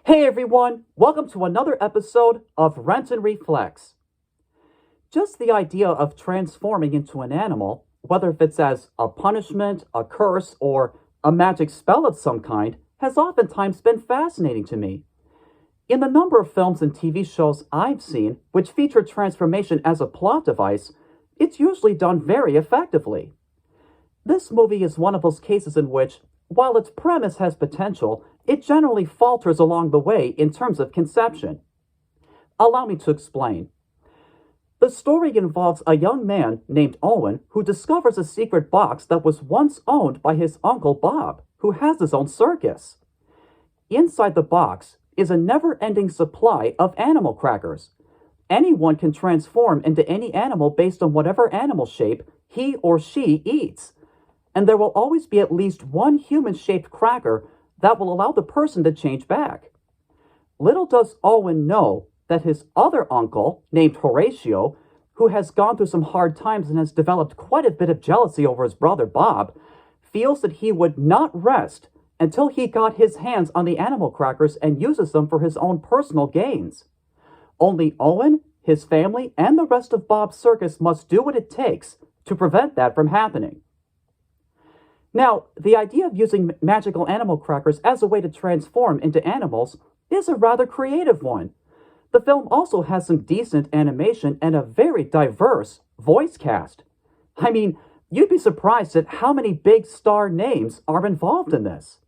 Hey everyone, welcome to another episode of Renton Reflects. Just the idea of transforming into an animal, whether if it's as a punishment, a curse, or a magic spell of some kind, has oftentimes been fascinating to me. In the number of films and TV shows I've seen which feature transformation as a plot device, it's usually done very effectively. This movie is one of those cases in which, while its premise has potential, it generally falters along the way in terms of conception. Allow me to explain. The story involves a young man named Owen who discovers a secret box that was once owned by his uncle Bob, who has his own circus. Inside the box is a never-ending supply of animal crackers. Anyone can transform into any animal based on whatever animal shape he or she eats. And there will always be at least one human-shaped cracker that will allow the person to change back. Little does Owen know that his other uncle, named Horatio, who has gone through some hard times and has developed quite a bit of jealousy over his brother Bob, feels that he would not rest until he got his hands on the animal crackers and uses them for his own personal gains. Only Owen, his family, and the rest of Bob's circus must do what it takes to prevent that from happening. Now, the idea of using magical animal crackers as a way to transform into animals is a rather creative one. The film also has some decent animation and a very diverse voice cast. I mean, you'd be surprised at how many big star names are involved in this.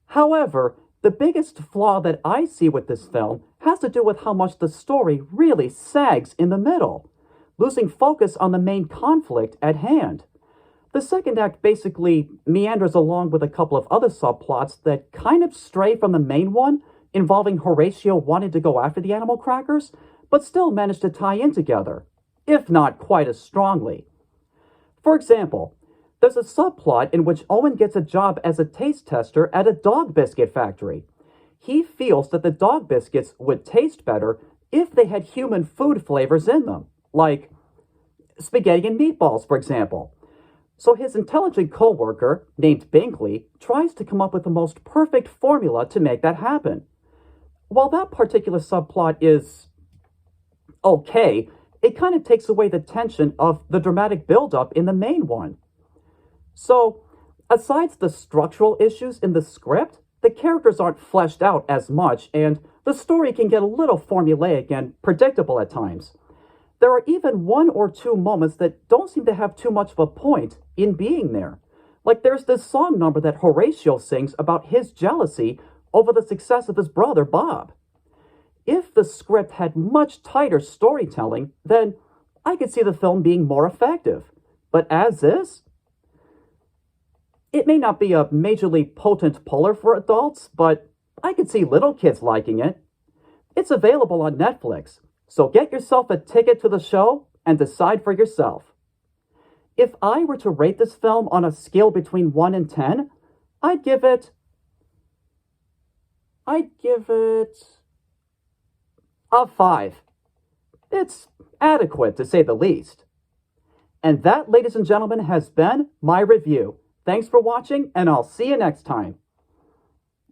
However, the biggest flaw that I see with this film has to do with how much the story really sags in the middle, losing focus on the main conflict at hand. The second act basically meanders along with a couple of other subplots that kind of stray from the main one, involving Horatio wanting to go after the animal crackers, but still manage to tie in together, if not quite as strongly. For example, there's a subplot in which Owen gets a job as a taste tester at a dog biscuit factory. He feels that the dog biscuits would taste better if they had human food flavors in them, like spaghetti and meatballs, for example. So his intelligent coworker, named Binkley, tries to come up with the most perfect formula to make that happen. While that particular subplot is okay, it kind of takes away the tension of the dramatic buildup in the main one. So, aside the structural issues in the script, the characters aren't fleshed out as much, and the story can get a little formulaic and predictable at times. There are even one or two moments that don't seem to have too much of a point in being there. Like there's this song number that Horatio sings about his jealousy over the success of his brother Bob. If the script had much tighter storytelling, then I could see the film being more effective. But as is, it may not be a majorly potent puller for adults, but I could see little kids liking it. It's available on Netflix. So get yourself a ticket to the show and decide for yourself. If I were to rate this film on a scale between 1 and 10, I'd give it a 5. It's adequate, to say the least. And that, ladies and gentlemen, has been my review. Thanks for watching, and I'll see you next time.